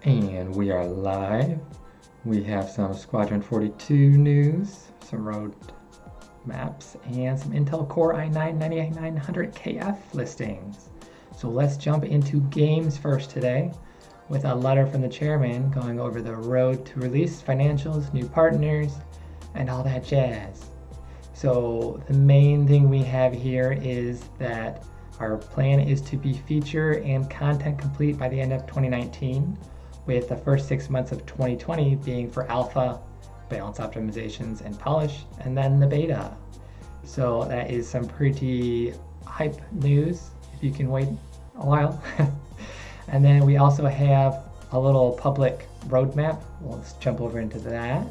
And we are live. We have some Squadron 42 news, some road maps, and some Intel Core i9-9900KF listings. So let's jump into games first today with a letter from the chairman going over the road to release, financials, new partners, and all that jazz. So the main thing we have here is that our plan is to be feature and content complete by the end of 2019, with the first 6 months of 2020 being for alpha, balance optimizations, and polish, and then the beta. So that is some pretty hype news if you can wait a while. And then we also have a little public roadmap. Well, let's jump over into that.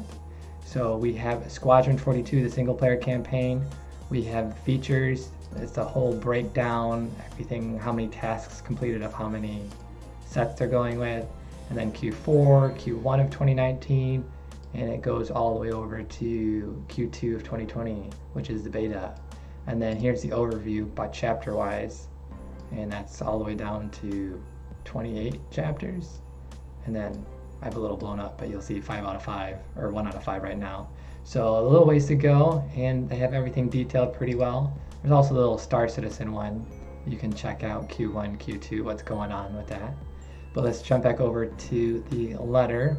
So we have Squadron 42, the single player campaign. We have features. It's the whole breakdown, everything, how many tasks completed of how many sets they're going with. And then Q4, Q1 of 2019, and it goes all the way over to Q2 of 2020, which is the beta. And then here's the overview by chapter wise, and that's all the way down to 28 chapters. And then I have a little blown up, but you'll see 5 out of 5, or 1 out of 5 right now. So a little ways to go, and they have everything detailed pretty well. There's also the little Star Citizen one. You can check out Q1, Q2, what's going on with that. But let's jump back over to the letter.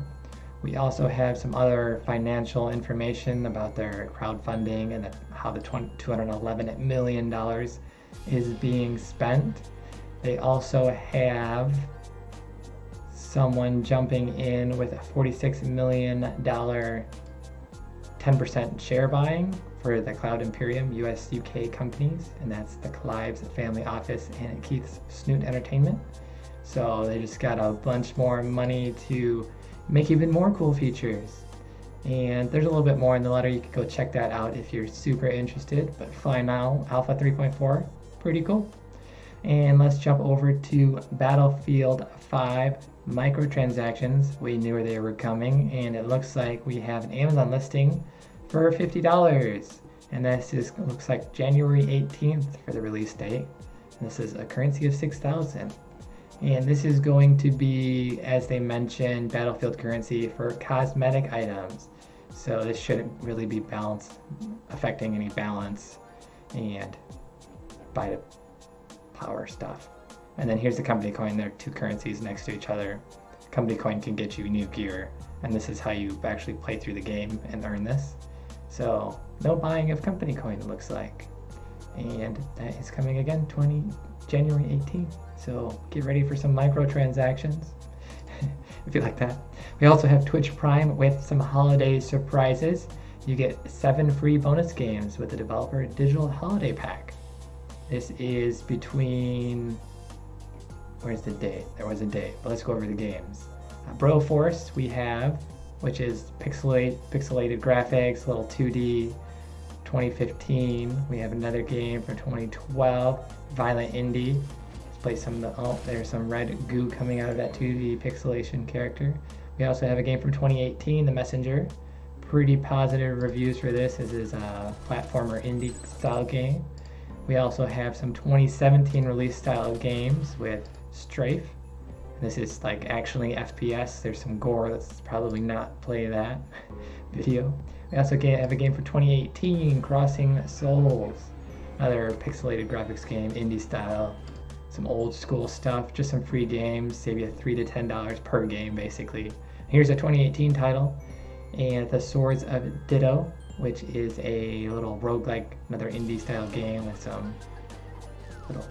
We also have some other financial information about their crowdfunding and how the $211 million is being spent. They also have someone jumping in with a $46 million 10% share buying for the Cloud Imperium US-UK companies, and that's the Clive's Family Office and Keith's Snoot Entertainment. So they just got a bunch more money to make even more cool features. And there's a little bit more in the letter. You can go check that out if you're super interested. But fine now, Alpha 3.4, pretty cool. And let's jump over to Battlefield 5 microtransactions. We knew they were coming, and it looks like we have an Amazon listing for $50. And this looks like January 18th for the release date. And this is a currency of 6,000. And this is going to be, as they mentioned, Battlefield currency for cosmetic items. So this shouldn't really be affecting any balance and buy the power stuff. And then here's the company coin. There are two currencies next to each other. Company coin can get you new gear, and this is how you actually play through the game and earn this. So no buying of company coin, it looks like. And that is coming again, January 18th. So get ready for some microtransactions if you like that. We also have TwitchPrime with some holiday surprises. You get 7 free bonus games with the developer digital holiday pack. This is between, where's the date? There was a date, but let's go over the games. Broforce we have, which is pixelated graphics, little 2D. 2015, we have another game from 2012, Violent Indie. Let's play some of the, oh, there's some red goo coming out of that 2D pixelation character. We also have a game from 2018, The Messenger. Pretty positive reviews for this. This is a platformer indie style game. We also have some 2017 release style games with Strafe. This is like actually FPS. There's some gore. Let's probably not play that video. We also have a game for 2018, Crossing Souls. Another pixelated graphics game, indie style. Some old school stuff, just some free games, save you $3 to $10 per game basically. Here's a 2018 title, and The Swords of Ditto, which is a little roguelike, another indie style game with some little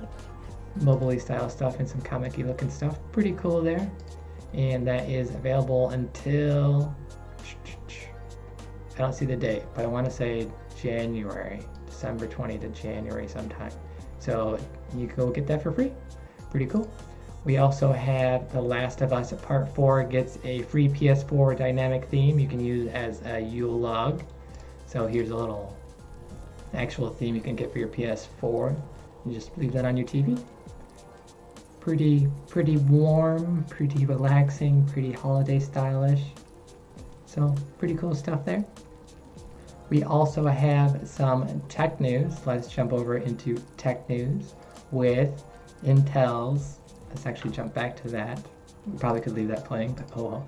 mobile-y style stuff and some comic-y looking stuff. Pretty cool there. And that is available until, I don't see the date, but I want to say January, December 20 to January sometime. So you can go get that for free. Pretty cool. We also have The Last of Us Part 4 gets a free PS4 dynamic theme you can use as a Yule log. So here's a little actual theme you can get for your PS4. You just leave that on your TV. Pretty warm, pretty relaxing, pretty holiday stylish. So pretty cool stuff there. We also have some tech news. Let's jump over into tech news with Intel's, let's actually jump back to that. We probably could leave that playing, but oh well.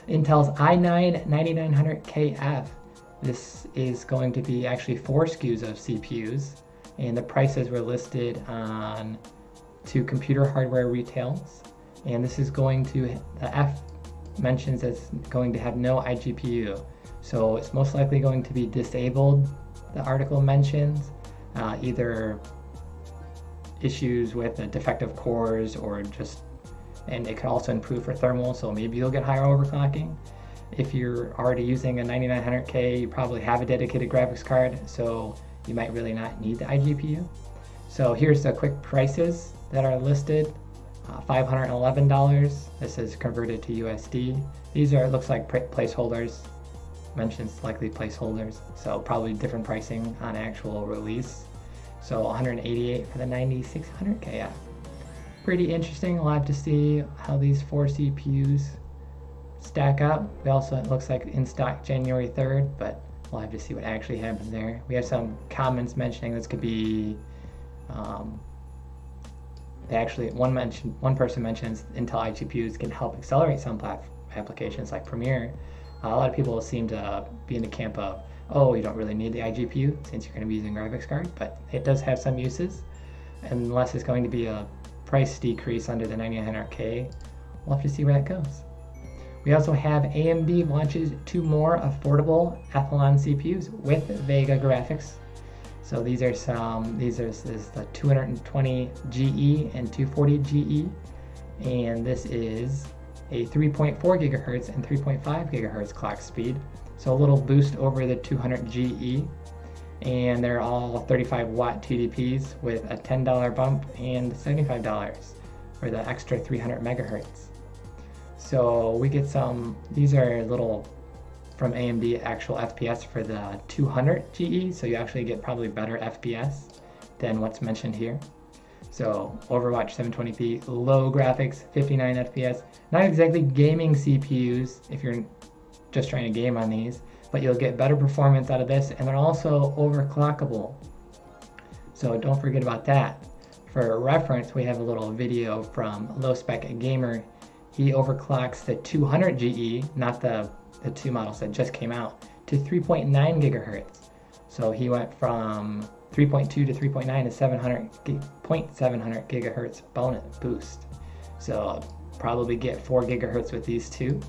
Intel's i9-9900KF. This is going to be actually 4 SKUs of CPUs, and the prices were listed on 2 computer hardware retails. And this is going to, the F mentions it's going to have no iGPU. So it's most likely going to be disabled, the article mentions, either issues with the defective cores or just, and it could also improve for thermal, so maybe you'll get higher overclocking. If you're already using a 9900K, you probably have a dedicated graphics card, so you might really not need the iGPU. So here's the quick prices that are listed. $511. This is converted to USD. These are, it looks like placeholders. Mentions likely placeholders, so probably different pricing on actual release. So $188 for the 9600KF. Pretty interesting. We'll have to see how these 4 CPUs stack up. We also, it looks like in stock January 3rd, but we'll have to see what actually happens there. We have some comments mentioning this could be one person mentions Intel iGPUs can help accelerate some applications like Premiere. A lot of people seem to be in the camp of, oh, you don't really need the iGPU since you're going to be using a graphics card, but it does have some uses. Unless it's going to be a price decrease under the 9900K, we'll have to see where that goes. We also have AMD launches 2 more affordable Athlon CPUs with Vega graphics. So these are this is the 220 GE and 240 GE, and this is a 3.4 gigahertz and 3.5 gigahertz clock speed. So a little boost over the 200 GE, and they're all 35 watt TDPs with a $10 bump and $75 for the extra 300 megahertz. So we get some, these are little from AMD actual FPS for the 200 GE, so you actually get probably better FPS than what's mentioned here. So Overwatch 720p, low graphics, 59 FPS, not exactly gaming CPUs if you're just trying to game on these, but you'll get better performance out of this, and they're also overclockable. So don't forget about that. For reference, we have a little video from Low Spec Gamer. He overclocks the 200 GE, not the 2 models that just came out, to 3.9 gigahertz. So he went from 3.2 to 3.9 to 700 gigahertz bonus boost. So probably get 4 gigahertz with these 2.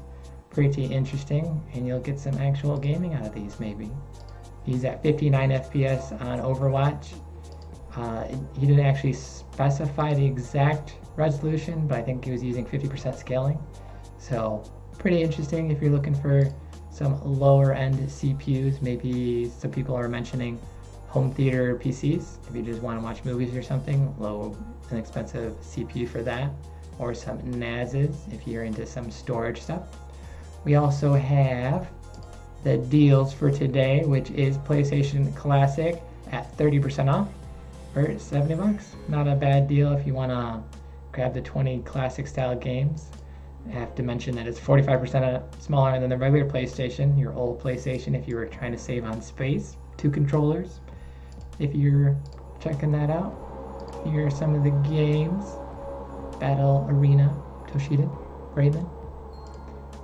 Pretty interesting, and you'll get some actual gaming out of these maybe. He's at 59 FPS on Overwatch. He didn't actually specify the exact resolution, but I think he was using 50% scaling. So pretty interesting if you're looking for some lower end CPUs. Maybe some people are mentioning home theater PCs if you just want to watch movies or something. Low inexpensive CPU for that, or some NASs if you're into some storage stuff. We also have the deals for today, which is PlayStation Classic at 30% off for 70 bucks. Not a bad deal if you want to grab the 20 classic style games. I have to mention that it's 45% smaller than the regular PlayStation, your old PlayStation, if you were trying to save on space. 2 controllers. If you're checking that out, here are some of the games. Battle Arena, Toshida, Raven.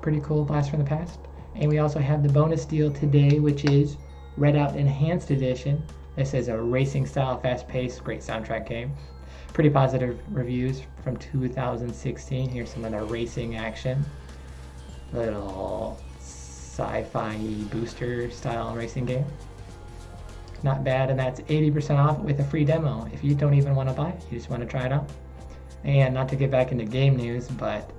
Pretty cool, blast from the past. And we also have the bonus deal today, which is Redout Enhanced Edition. This is a racing style, fast-paced, great soundtrack game. Pretty positive reviews from 2016. Here's some of the racing action. Little sci-fi booster style racing game. Not bad, and that's 80% off with a free demo. If you don't even want to buy it, you just want to try it out. And not to get back into game news, but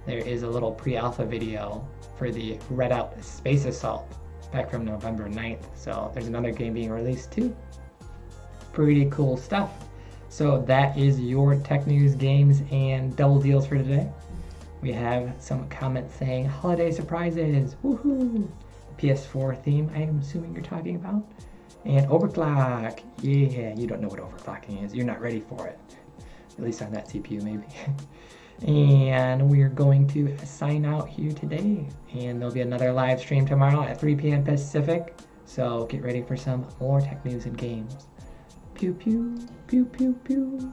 there is a little pre-alpha video for the Redout Space Assault back from November 9th. So there's another game being released too. Pretty cool stuff. So that is your tech news, games, and double deals for today. We have some comments saying holiday surprises, woohoo! The PS4 theme, I'm assuming you're talking about. And overclock, yeah, you don't know what overclocking is. You're not ready for it. At least on that CPU maybe. And we're going to sign out here today. And there'll be another live stream tomorrow at 3 p.m. Pacific. So get ready for some more tech news and games. Pew pew, pew pew pew.